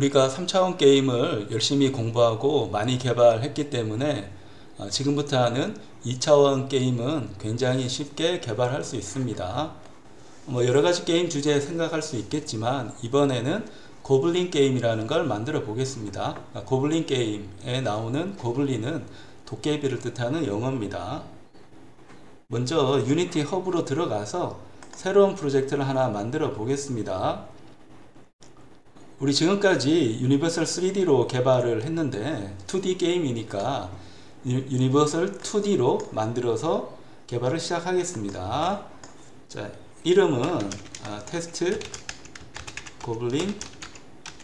우리가 3차원 게임을 열심히 공부하고 많이 개발했기 때문에 지금부터 하는 2차원 게임은 굉장히 쉽게 개발할 수 있습니다. 여러가지 게임 주제 생각할 수 있겠지만 이번에는 고블린 게임이라는 걸 만들어 보겠습니다. 고블린 게임에 나오는 고블린은 도깨비를 뜻하는 용어입니다. 먼저 유니티 허브로 들어가서 새로운 프로젝트를 하나 만들어 보겠습니다. 우리 지금까지 유니버설 3D로 개발을 했는데 2D 게임이니까 유니버설 2D로 만들어서 개발을 시작하겠습니다. 자, 이름은 테스트 고블린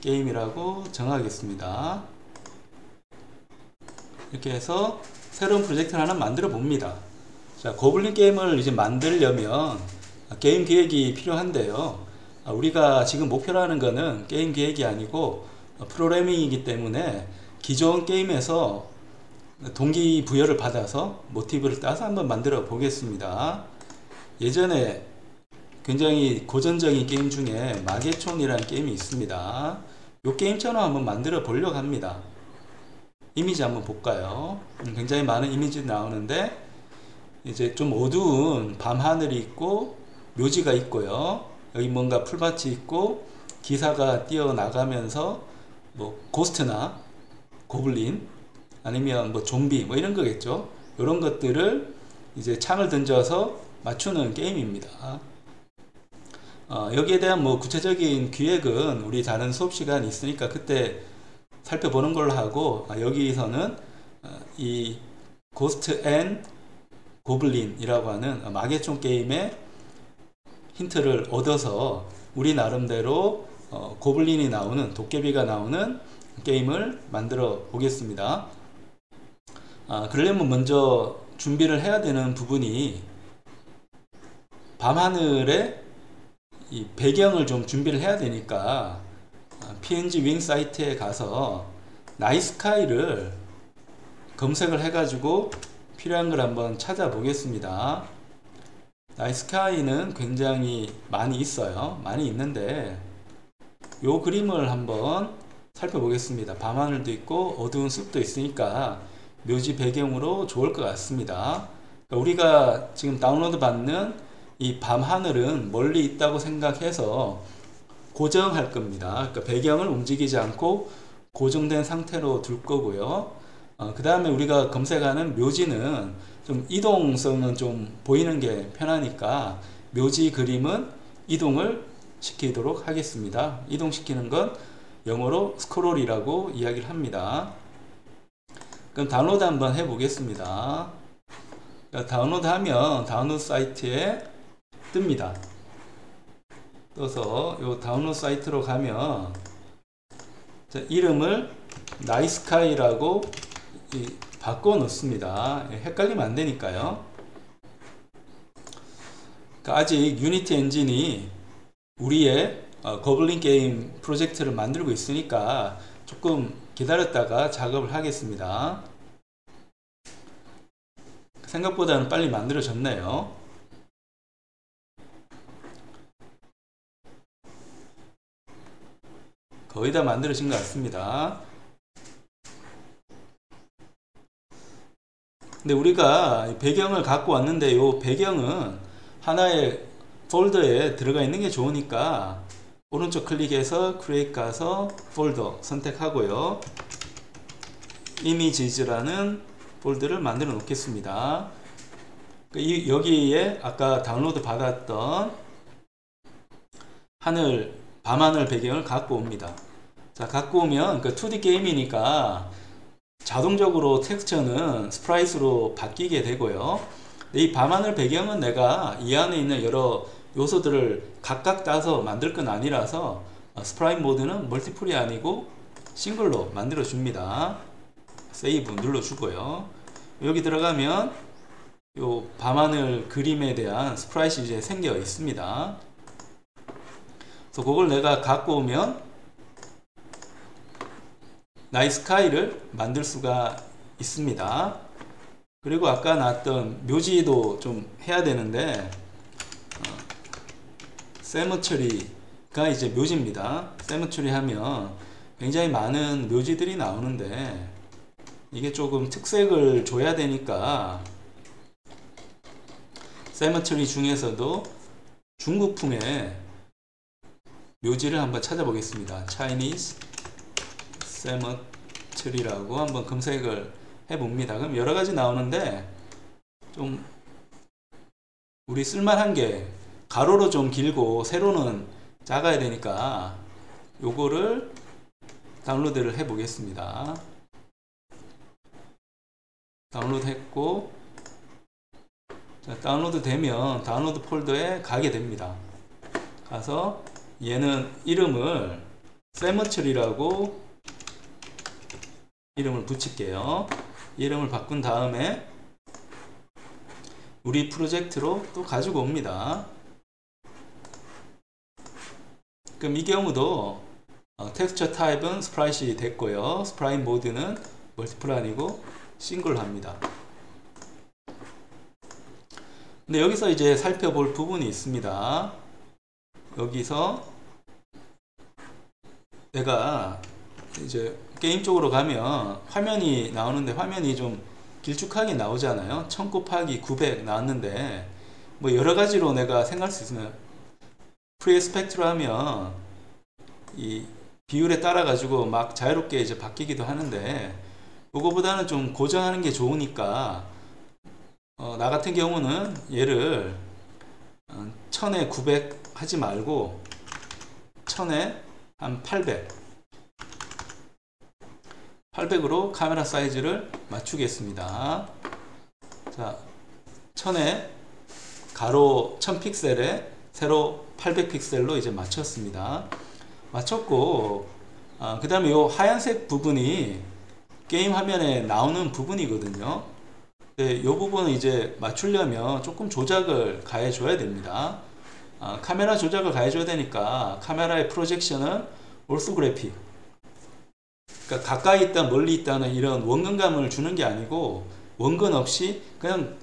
게임이라고 정하겠습니다. 이렇게 해서 새로운 프로젝트를 하나 만들어 봅니다. 자, 고블린 게임을 이제 만들려면 게임 기획이 필요한데요. 우리가 지금 목표로 하는 거는 게임 기획이 아니고 프로그래밍이기 때문에 기존 게임에서 동기부여를 받아서 모티브를 따서 한번 만들어 보겠습니다. 예전에 굉장히 고전적인 게임 중에 마계촌이라는 게임이 있습니다. 이 게임처럼 한번 만들어 보려고 합니다. 이미지 한번 볼까요? 굉장히 많은 이미지 나오는데 이제 좀 어두운 밤하늘이 있고 묘지가 있고요. 여기 뭔가 풀밭이 있고 기사가 뛰어나가면서 뭐 고스트나 고블린 아니면 뭐 좀비 뭐 이런 거겠죠. 이런 것들을 이제 창을 던져서 맞추는 게임입니다. 여기에 대한 뭐 구체적인 기획은 우리 다른 수업 시간이 있으니까 그때 살펴보는 걸로 하고, 여기서는 이 고스트 앤 고블린이라고 하는 마계촌 게임의 힌트를 얻어서 우리 나름대로 고블린이 나오는, 도깨비가 나오는 게임을 만들어 보겠습니다. 그러려면 먼저 준비를 해야 되는 부분이 밤하늘에 이 배경을 좀 준비를 해야 되니까 PNG 윙 사이트에 가서 나이스카이를 검색을 해가지고 필요한 걸 한번 찾아보겠습니다. 나이스카이는 굉장히 많이 있어요. 많이 있는데 이 그림을 한번 살펴보겠습니다. 밤하늘도 있고 어두운 숲도 있으니까 묘지 배경으로 좋을 것 같습니다. 우리가 지금 다운로드 받는 이 밤하늘은 멀리 있다고 생각해서 고정할 겁니다. 그러니까 배경을 움직이지 않고 고정된 상태로 둘 거고요. 그 다음에 우리가 검색하는 묘지는 좀 이동성은 좀 보이는 게 편하니까 묘지 그림은 이동을 시키도록 하겠습니다. 이동시키는 건 영어로 스크롤이라고 이야기를 합니다. 그럼 다운로드 한번 해 보겠습니다. 다운로드 하면 다운로드 사이트에 뜹니다. 떠서 이 다운로드 사이트로 가면 이름을 나이스카이라고 바꿔 놓습니다. 헷갈리면 안 되니까요. 아직 유니티 엔진이 우리의 고블린 게임 프로젝트를 만들고 있으니까 조금 기다렸다가 작업을 하겠습니다. 생각보다는 빨리 만들어졌네요. 거의 다 만들어진 것 같습니다. 근데 우리가 배경을 갖고 왔는데 이 배경은 하나의 폴더에 들어가 있는 게 좋으니까 오른쪽 클릭해서 크리에이트 가서 폴더 선택하고요. 이미지즈라는 폴더를 만들어 놓겠습니다. 여기에 아까 다운로드 받았던 밤하늘 배경을 갖고 옵니다. 자, 갖고 오면 2D 게임이니까 자동적으로 텍스처는 스프라이트로 바뀌게 되고요. 이 밤하늘 배경은 내가 이 안에 있는 여러 요소들을 각각 따서 만들 건 아니라서 스프라이트 모드는 멀티플이 아니고 싱글로 만들어 줍니다. 세이브 눌러 주고요. 여기 들어가면 요 밤하늘 그림에 대한 스프라이트 이제 생겨 있습니다. 그래서 그걸 내가 갖고 오면 나이스카이를 만들 수가 있습니다. 그리고 아까 나왔던 묘지도 좀 해야 되는데 세머처리가 이제 묘지입니다. 세머처리 하면 굉장히 많은 묘지들이 나오는데 이게 조금 특색을 줘야 되니까 세머처리 중에서도 중국풍의 묘지를 한번 찾아보겠습니다. Chinese Cemetery라고 한번 검색을 해봅니다. 그럼 여러가지 나오는데 좀 우리 쓸만한 게 가로로 좀 길고 세로는 작아야 되니까 요거를 다운로드를 해 보겠습니다. 다운로드 했고, 자, 다운로드 되면 다운로드 폴더에 가게 됩니다. 가서 얘는 이름을 세머처리라고 이름을 붙일게요. 이름을 바꾼 다음에 우리 프로젝트로 또 가지고 옵니다. 그럼 이 경우도 텍스처 타입은 스프라이트 됐고요. 스프라이트 모드는 멀티플 아니고 싱글 합니다. 근데 여기서 이제 살펴볼 부분이 있습니다. 여기서 내가 이제 게임 쪽으로 가면 화면이 나오는데 화면이 좀 길쭉하게 나오잖아요. 1000 곱하기 900 나왔는데 뭐 여러가지로 내가 생각할 수 있으면 프리스펙트로 하면 이 비율에 따라 가지고 막 자유롭게 이제 바뀌기도 하는데 그거보다는 좀 고정하는 게 좋으니까 나 같은 경우는 얘를 1000에 900 하지 말고 1000에 한 800으로 카메라 사이즈를 맞추겠습니다. 자, 1000에 가로 1000픽셀에 세로 800픽셀로 이제 맞췄습니다. 맞췄고 그 다음에 요 하얀색 부분이 게임 화면에 나오는 부분이거든요. 이 부분을 이제 맞추려면 조금 조작을 가해 줘야 됩니다. 카메라 조작을 가해 줘야 되니까 카메라의 프로젝션은 올소그래픽, 그러니까 가까이 있다 멀리 있다는 이런 원근감을 주는 게 아니고 원근 없이 그냥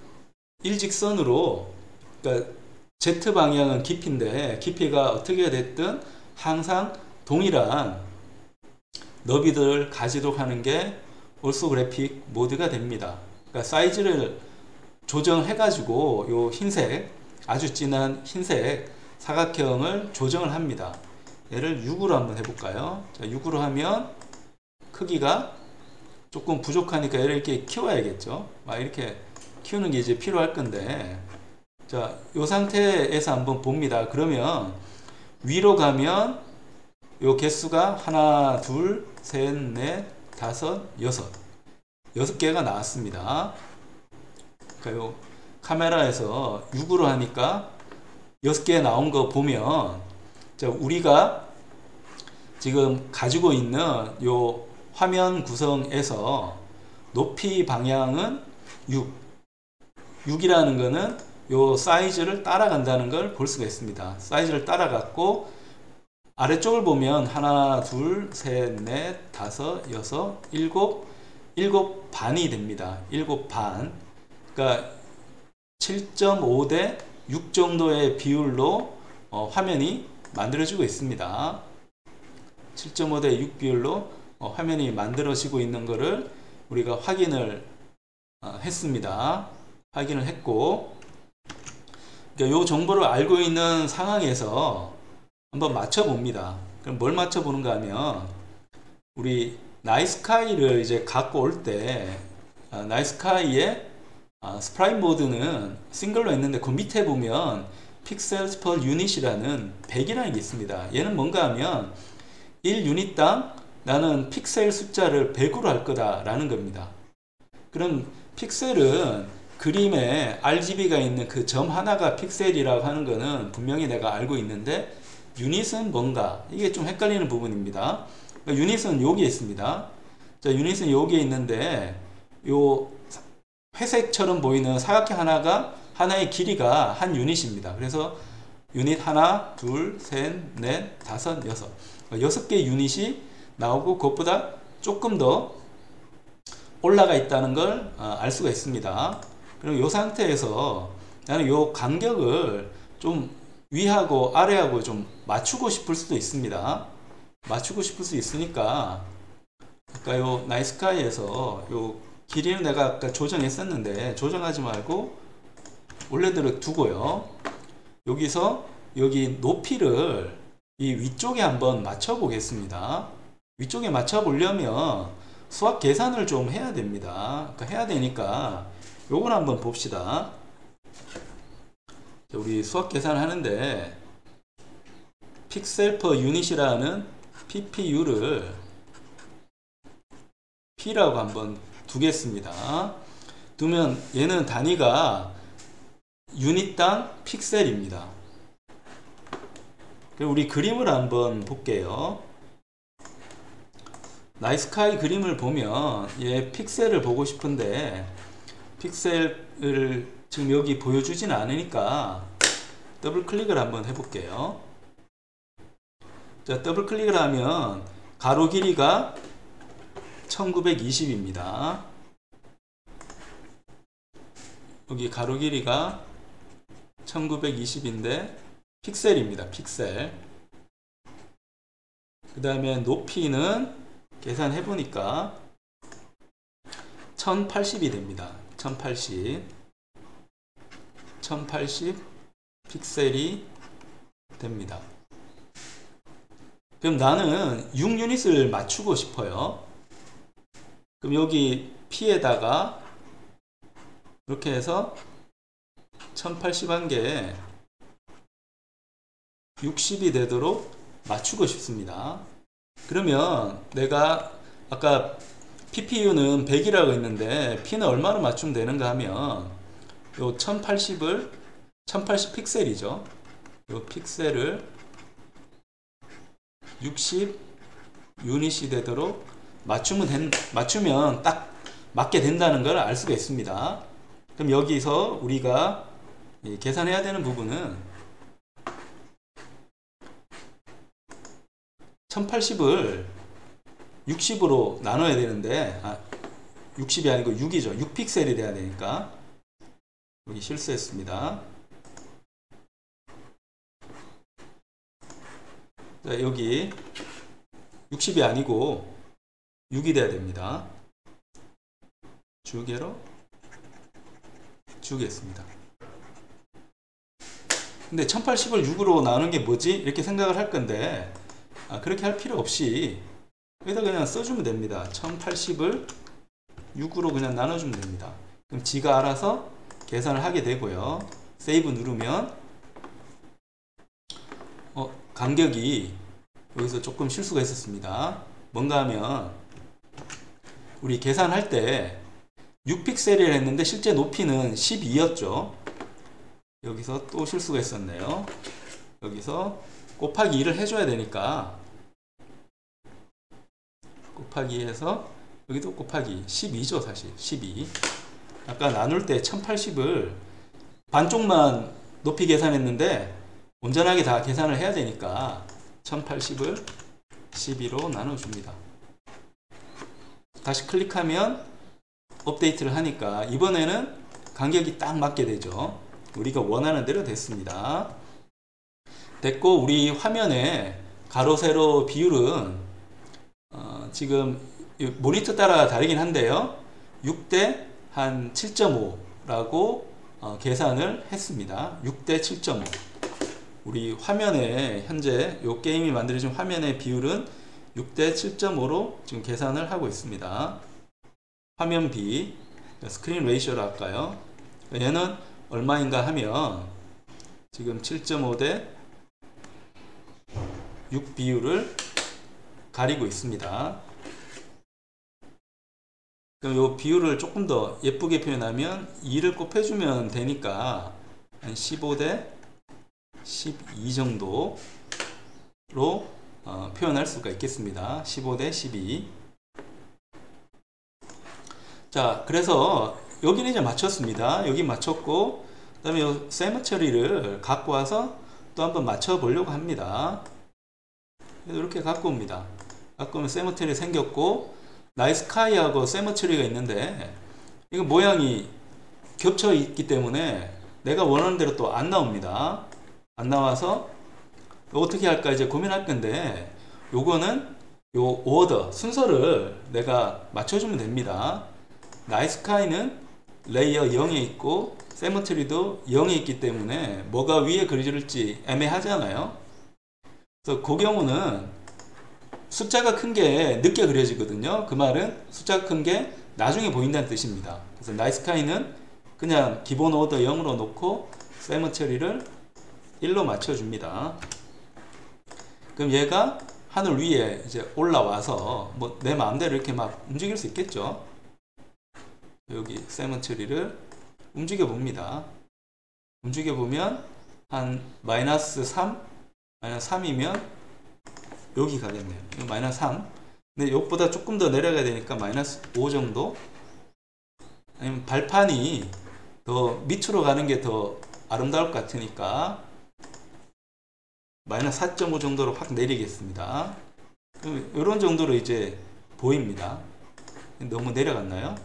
일직선으로, 그러니까 Z 방향은 깊이인데 깊이가 어떻게 됐든 항상 동일한 너비들을 가지도록 하는 게 올소그래픽 모드가 됩니다. 그러니까 사이즈를 조정해 가지고 요 흰색, 아주 진한 흰색 사각형을 조정을 합니다. 얘를 6으로 한번 해볼까요? 자, 6으로 하면 크기가 조금 부족하니까 얘를 이렇게 키워야겠죠. 막 이렇게 키우는 게 이제 필요할 건데, 자, 요 상태에서 한번 봅니다. 그러면 위로 가면 요 개수가 하나, 둘, 셋, 넷, 다섯, 여섯 개가 나왔습니다. 그러니까 요 카메라에서 6으로 하니까 6개 나온 거 보면, 자, 우리가 지금 가지고 있는 요 화면 구성에서 높이 방향은 6이라는 거는 요 사이즈를 따라간다는 걸 볼 수가 있습니다. 사이즈를 따라갔고 아래쪽을 보면 하나, 둘, 셋, 넷, 다섯, 여섯, 일곱 반이 됩니다. 7반. 그러니까 7.5 대 6 정도의 비율로 화면이 만들어지고 있습니다. 7.5 대 6 비율로 화면이 만들어지고 있는 것을 우리가 확인을 했습니다. 확인을 했고, 그러니까 이 정보를 알고 있는 상황에서 한번 맞춰봅니다. 그럼 뭘 맞춰보는가 하면, 우리 나이스카이를 이제 갖고 올 때 나이스카이의 스프라이트 모드는 싱글로 했는데 그 밑에 보면 픽셀스 퍼 유닛이라는 100이라는 게 있습니다. 얘는 뭔가 하면 1유닛당 나는 픽셀 숫자를 100으로 할 거다 라는 겁니다. 그럼 픽셀은 그림에 RGB가 있는 그 점 하나가 픽셀이라고 하는 거는 분명히 내가 알고 있는데, 유닛은 뭔가, 이게 좀 헷갈리는 부분입니다. 그러니까 유닛은 여기에 있습니다. 자, 유닛은 여기에 있는데 요 회색처럼 보이는 사각형 하나의 길이가 한 유닛입니다. 그래서 유닛 하나, 둘, 셋, 넷, 다섯, 여섯, 6개 유닛이 나오고 그것보다 조금 더 올라가 있다는 걸 알 수가 있습니다. 그럼 이 상태에서 나는 이 간격을 좀 위하고 아래하고 좀 맞추고 싶을 수도 있습니다. 맞추고 싶을 수 있으니까 아까 요 나이스카이에서 요 길이는 내가 아까 조정했었는데 조정하지 말고 원래대로 두고요. 여기서 여기 높이를 이 위쪽에 한번 맞춰 보겠습니다. 위쪽에 맞춰 보려면 수학 계산을 좀 해야 됩니다. 그러니까 해야 되니까 요걸 한번 봅시다. 우리 수학 계산을 하는데 픽셀 퍼 유닛이라는 PPU를 P라고 한번 두겠습니다. 두면 얘는 단위가 유닛당 픽셀입니다. 우리 그림을 한번 볼게요. 나이스카이 그림을 보면 얘 픽셀을 보고 싶은데 픽셀을 지금 여기 보여주진 않으니까 더블 클릭을 한번 해볼게요. 자, 더블 클릭을 하면 가로 길이가 1920입니다. 여기 가로 길이가 1920인데 픽셀입니다. 픽셀. 그 다음에 높이는 계산해 보니까 1080이 됩니다. 1080 픽셀이 됩니다. 그럼 나는 6유닛을 맞추고 싶어요. 그럼 여기 P에다가 이렇게 해서 1080 한 개에 60이 되도록 맞추고 싶습니다. 그러면 내가 아까 PPU는 100이라고 했는데 P는 얼마로 맞추면 되는가 하면 요 1080을 1080 픽셀이죠. 요 픽셀을 60 유닛이 되도록 맞추면 딱 맞게 된다는 걸 알 수가 있습니다. 그럼 여기서 우리가 계산해야 되는 부분은 1080을 60으로 나눠야 되는데 60이 아니고 6이죠. 6픽셀이 돼야 되니까 여기 실수했습니다. 자, 여기 60이 아니고 6이 돼야 됩니다. 주개로 주겠습니다. 근데 1080을 6으로 나누는 게 뭐지? 이렇게 생각을 할 건데 그렇게 할 필요 없이 여기다 그냥 써주면 됩니다. 1080을 6으로 그냥 나눠주면 됩니다. 그럼 지가 알아서 계산을 하게 되고요. 세이브 누르면 간격이 여기서 조금 실수가 있었습니다. 뭔가 하면 우리 계산할 때 6픽셀이라 했는데 실제 높이는 12였죠. 여기서 또 실수가 있었네요. 여기서 곱하기 2를 해줘야 되니까 곱하기 해서 여기도 곱하기 12죠. 사실 12. 아까 나눌 때 1080을 반쪽만 높이 계산했는데 온전하게 다 계산을 해야 되니까 1080을 12로 나눠줍니다. 다시 클릭하면 업데이트를 하니까 이번에는 간격이 딱 맞게 되죠. 우리가 원하는 대로 됐습니다. 됐고 우리 화면에 가로 세로 비율은 지금 모니터 따라 다르긴 한데요. 6대 한 7.5라고 계산을 했습니다. 6대 7.5. 우리 화면에 현재 이 게임이 만들어진 화면의 비율은 6대 7.5로 지금 계산을 하고 있습니다. 화면 비, 스크린 레이쇼로 할까요? 얘는 얼마인가 하면 지금 7.5대 6 비율을 가리고 있습니다. 그럼 이 비율을 조금 더 예쁘게 표현하면 2를 곱해주면 되니까 한 15대 12 정도로 표현할 수가 있겠습니다. 15대 12. 자, 그래서 여기는 이제 맞췄습니다. 여기 맞췄고, 그 다음에 이 세모 처리를 갖고 와서 또 한번 맞춰 보려고 합니다. 이렇게 갖고 옵니다. 갖고 오면 세모 처리 생겼고, 나이스카이하고 세모 처리가 있는데, 이거 모양이 겹쳐 있기 때문에 내가 원하는 대로 또 안 나옵니다. 안 나와서 어떻게 할까 이제 고민할 건데, 요거는 요 오더 순서를 내가 맞춰주면 됩니다. 나이스카이는 레이어 0에 있고 세머트리도 0에 있기 때문에 뭐가 위에 그려질지 애매하잖아요. 그래서 그 경우는 숫자가 큰 게 늦게 그려지거든요. 그 말은 숫자가 큰 게 나중에 보인다는 뜻입니다. 그래서 나이스카이는 그냥 기본 오더 0으로 놓고 세머처리를 1로 맞춰줍니다. 그럼 얘가 하늘 위에 이제 올라와서 뭐 내 마음대로 이렇게 막 움직일 수 있겠죠. 여기 세머처리를 움직여 봅니다. 움직여 보면 한 마이너스 3, 마이너스 3이면 여기 가겠네요. 마이너스 3. 근데 이것보다 조금 더 내려가야 되니까 마이너스 5 정도? 아니면 발판이 더 밑으로 가는 게 더 아름다울 것 같으니까 마이너스 4.5 정도로 확 내리겠습니다. 이런 정도로 이제 보입니다. 너무 내려갔나요?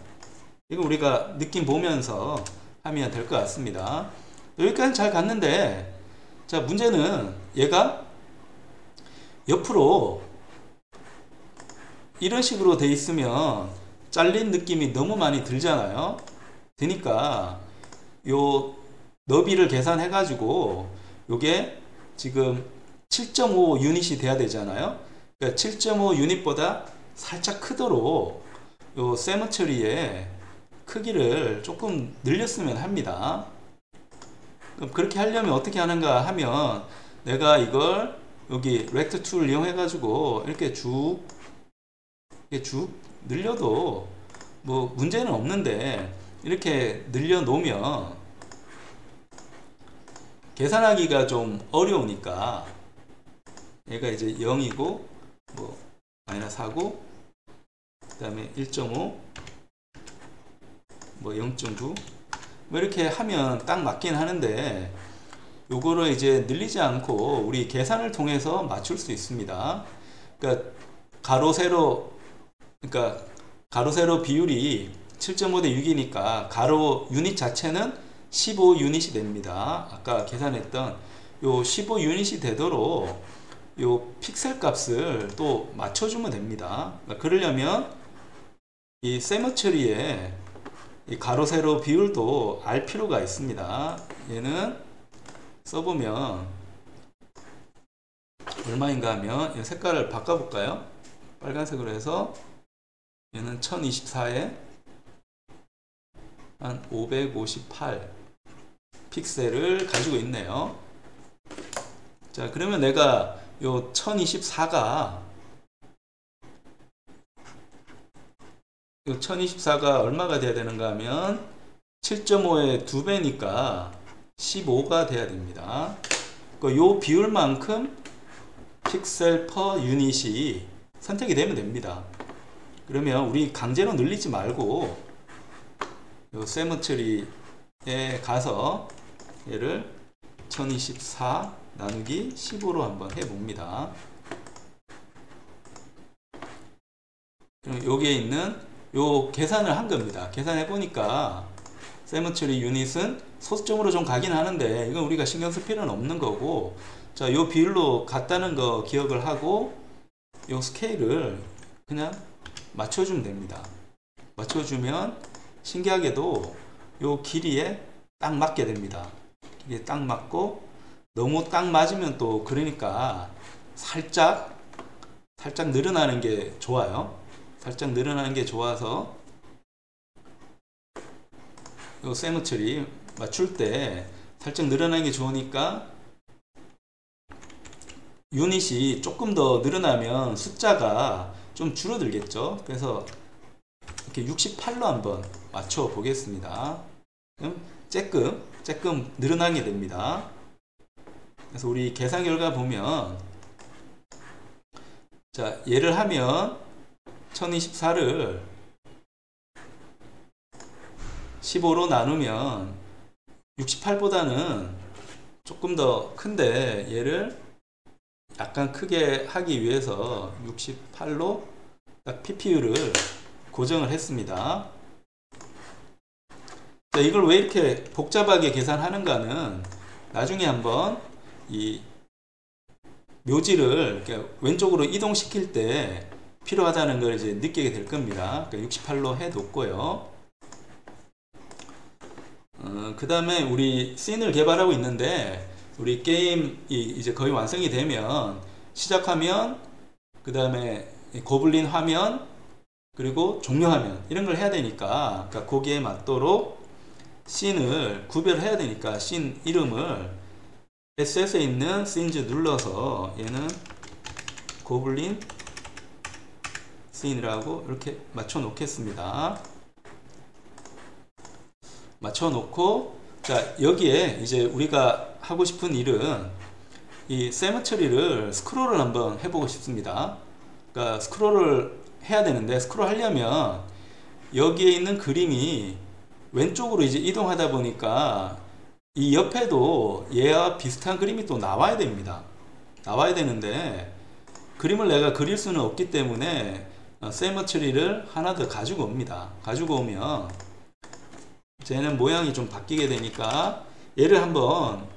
이거 우리가 느낌 보면서 하면 될 것 같습니다. 여기까지 잘 갔는데, 자, 문제는 얘가 옆으로 이런 식으로 돼 있으면 잘린 느낌이 너무 많이 들잖아요. 드니까 요 너비를 계산해 가지고 요게 지금 7.5 유닛이 돼야 되잖아요. 그러니까 7.5 유닛보다 살짝 크도록 요 세머처리의 크기를 조금 늘렸으면 합니다. 그럼 그렇게 하려면 어떻게 하는가 하면 내가 이걸 여기 렉트 툴을 이용해 가지고 이렇게 쭉 늘려도 뭐 문제는 없는데, 이렇게 늘려 놓으면 계산하기가 좀 어려우니까 얘가 이제 0이고 뭐 마이너스 4고 그 다음에 1.5 뭐 0.9 뭐 이렇게 하면 딱 맞긴 하는데, 요거를 이제 늘리지 않고 우리 계산을 통해서 맞출 수 있습니다. 그러니까 가로 세로 비율이 7.5 대 6이니까 가로 유닛 자체는 15 유닛이 됩니다. 아까 계산했던 요 15 유닛이 되도록 요 픽셀 값을 또 맞춰주면 됩니다. 그러려면 이 세머처리의 이 가로 세로 비율도 알 필요가 있습니다. 얘는 써보면 얼마인가 하면 색깔을 바꿔볼까요? 빨간색으로 해서 얘는 1024에 한 558 픽셀을 가지고 있네요. 자, 그러면 내가 요 1024가 얼마가 돼야 되는가 하면 7.5의 2배니까 15가 돼야 됩니다. 요 비율만큼 픽셀 퍼 유닛이 선택이 되면 됩니다. 그러면 우리 강제로 늘리지 말고 요 세머처리에 가서 얘를 1024 나누기 15로 한번 해봅니다. 그럼 여기에 있는 요 계산을 한 겁니다. 계산해 보니까 세머처리 유닛은 소수점으로 좀 가긴 하는데 이건 우리가 신경 쓸 필요는 없는 거고, 자, 요 비율로 같다는 거 기억을 하고 요 스케일을 그냥 맞춰주면 됩니다. 맞춰주면 신기하게도 요 길이에 딱 맞게 됩니다. 길이에 딱 맞고, 너무 딱 맞으면 또 그러니까 살짝 늘어나는 게 좋아요. 살짝 늘어나는 게 좋아서 요 세머처리 맞출 때 살짝 늘어나는 게 좋으니까 유닛이 조금 더 늘어나면 숫자가 좀 줄어들겠죠. 그래서 이렇게 68로 한번 맞춰 보겠습니다. 그럼 조금 늘어나게 됩니다. 그래서 우리 계산 결과 보면, 자, 얘를 하면 1024를 15로 나누면 68보다는 조금 더 큰데, 얘를 약간 크게 하기 위해서 68로 딱 PPU를 고정을 했습니다. 자, 이걸 왜 이렇게 복잡하게 계산하는가는 나중에 한번 이 묘지를 이렇게 왼쪽으로 이동시킬 때 필요하다는 걸 이제 느끼게 될 겁니다. 그러니까 68로 해 놓고요. 그 다음에 우리 씬을 개발하고 있는데, 우리 게임이 이제 거의 완성이 되면 시작화면, 그 다음에 고블린 화면, 그리고 종료화면 이런 걸 해야 되니까, 그러니까 거기에 맞도록 씬을 구별해야 되니까 씬 이름을 SS에 있는 씬즈 눌러서 얘는 고블린 씬이라고 이렇게 맞춰 놓겠습니다. 맞춰 놓고, 자, 여기에 이제 우리가 하고 싶은 일은 이 세머처리를 스크롤을 한번 해보고 싶습니다. 그러니까 스크롤을 해야 되는데, 스크롤 하려면 여기에 있는 그림이 왼쪽으로 이제 이동하다 보니까 이 옆에도 얘와 비슷한 그림이 또 나와야 됩니다. 나와야 되는데 그림을 내가 그릴 수는 없기 때문에 세머처리를 하나 더 가지고 옵니다. 가지고 오면 쟤는 모양이 좀 바뀌게 되니까 얘를 한번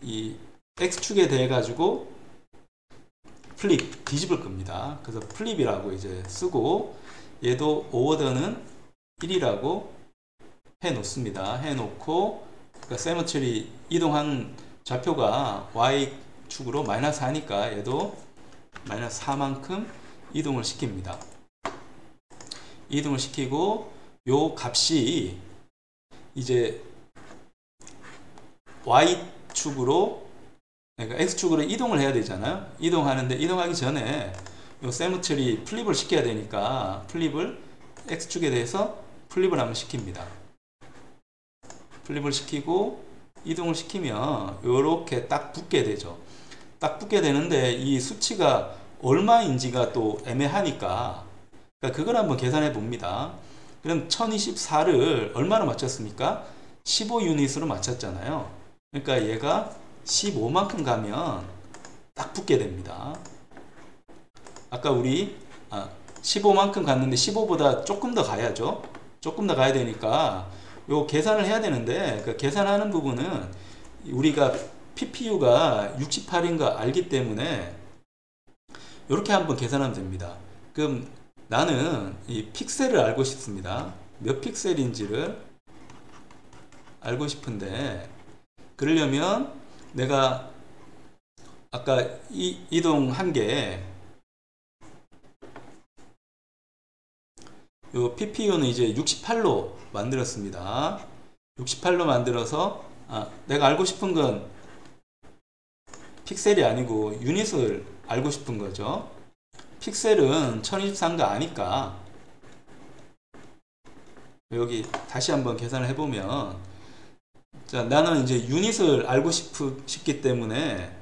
이 X축에 대해 가지고 플립, 뒤집을 겁니다. 그래서 플립이라고 이제 쓰고, 얘도 오어더는 1이라고 해 놓습니다. 해 놓고, 그러니까 세머처리 이동한 좌표가 Y축으로 마이너스 4니까 얘도 마이너스 4만큼 이동을 시킵니다. 이동을 시키고, 요 값이 이제 Y축으로, 그러니까 X축으로 이동을 해야 되잖아요. 이동하는데, 이동하기 전에 요 세머처리 플립을 시켜야 되니까 플립을 X축에 대해서 플립을 한번 시킵니다. 플립을 시키고 이동을 시키면 요렇게 딱 붙게 되죠. 딱 붙게 되는데 이 수치가 얼마인지가 또 애매하니까, 그러니까 그걸 한번 계산해 봅니다. 그럼 1024를 얼마로 맞췄습니까? 15유닛으로 맞췄잖아요. 그러니까 얘가 15만큼 가면 딱 붙게 됩니다. 아까 우리 15만큼 갔는데 15보다 조금 더 가야죠. 조금 더 가야 되니까 요 계산을 해야 되는데, 그 계산하는 부분은 우리가 PPU가 68인가 알기 때문에 이렇게 한번 계산하면 됩니다. 그럼 나는 이 픽셀을 알고 싶습니다. 몇 픽셀인지를 알고 싶은데, 그러려면 내가 아까 이동한 게, 요 PPU는 이제 68로 만들었습니다. 68로 만들어서 내가 알고 싶은 건 픽셀이 아니고 유닛을 알고 싶은 거죠. 픽셀은 1024가 아니까 여기 다시 한번 계산을 해보면, 자, 나는 이제 유닛을 알고 싶기 때문에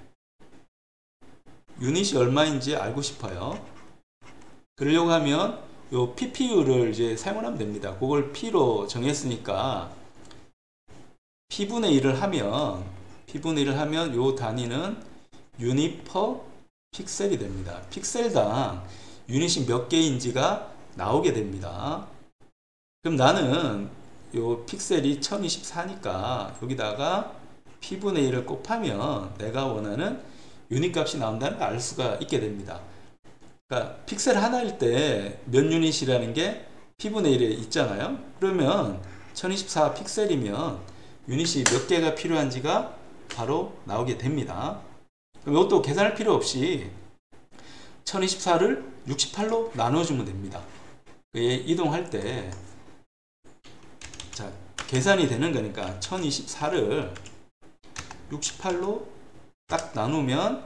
유닛이 얼마인지 알고 싶어요. 그러려고 하면 요 PPU를 이제 사용하면 됩니다. 그걸 P로 정했으니까 P분의 1을 하면 요 단위는 유닛 퍼 픽셀이 됩니다. 픽셀당 유닛이 몇 개인지가 나오게 됩니다. 그럼 나는 요 픽셀이 1024니까 여기다가 P분의 1을 곱하면 내가 원하는 유닛 값이 나온다는 걸 알 수가 있게 됩니다. 그러니까 픽셀 하나일 때 몇 유닛이라는 게 P분의 1에 있잖아요. 그러면 1024 픽셀이면 유닛이 몇 개가 필요한지가 바로 나오게 됩니다. 그럼 이것도 계산할 필요 없이 1024를 68로 나눠주면 됩니다. 이동할 때, 자, 계산이 되는 거니까 1024를 68로 딱 나누면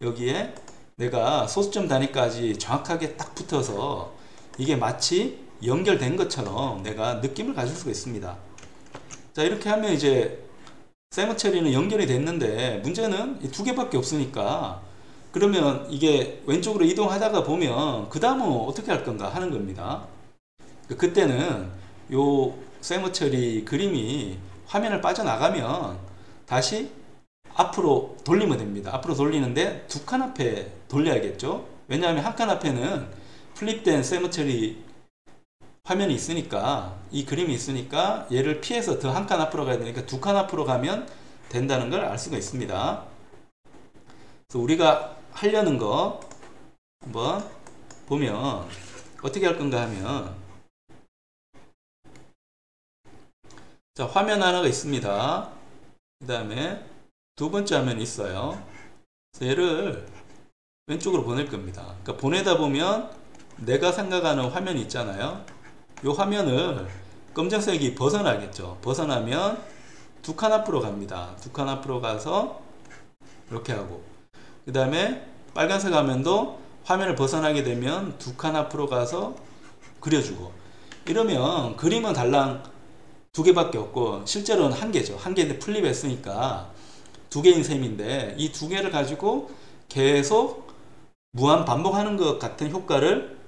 여기에 내가 소수점 단위까지 정확하게 딱 붙어서 이게 마치 연결된 것처럼 내가 느낌을 가질 수가 있습니다. 자, 이렇게 하면 이제 세머처리는 연결이 됐는데, 문제는 이 두 개밖에 없으니까, 그러면 이게 왼쪽으로 이동하다가 보면 그 다음은 어떻게 할 건가 하는 겁니다. 그때는 요 세머처리 그림이 화면을 빠져나가면 다시 앞으로 돌리면 됩니다. 앞으로 돌리는데 두 칸 앞에 돌려야겠죠. 왜냐하면 한 칸 앞에는 플립된 세머처리 화면이 있으니까, 이 그림이 있으니까 얘를 피해서 더 한 칸 앞으로 가야 되니까 두 칸 앞으로 가면 된다는 걸 알 수가 있습니다. 그래서 우리가 하려는 거 한번 보면 어떻게 할 건가 하면, 자, 화면 하나가 있습니다. 그 다음에 두 번째 화면이 있어요. 그래서 얘를 왼쪽으로 보낼 겁니다. 그러니까 보내다 보면 내가 생각하는 화면이 있잖아요. 이 화면을 검정색이 벗어나겠죠. 벗어나면 두 칸 앞으로 갑니다. 두 칸 앞으로 가서 이렇게 하고, 그 다음에 빨간색 화면도 화면을 벗어나게 되면 두 칸 앞으로 가서 그려주고, 이러면 그림은 달랑 두 개밖에 없고 실제로는 한 개죠. 한 개인데 플립했으니까 두 개인 셈인데, 이 두 개를 가지고 계속 무한 반복하는 것 같은 효과를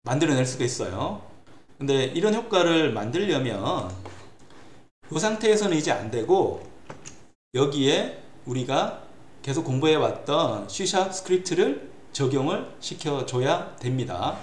만들어낼 수가 있어요. 근데 이런 효과를 만들려면 이 상태에서는 이제 안 되고, 여기에 우리가 계속 공부해 왔던 C# 스크립트를 적용을 시켜줘야 됩니다.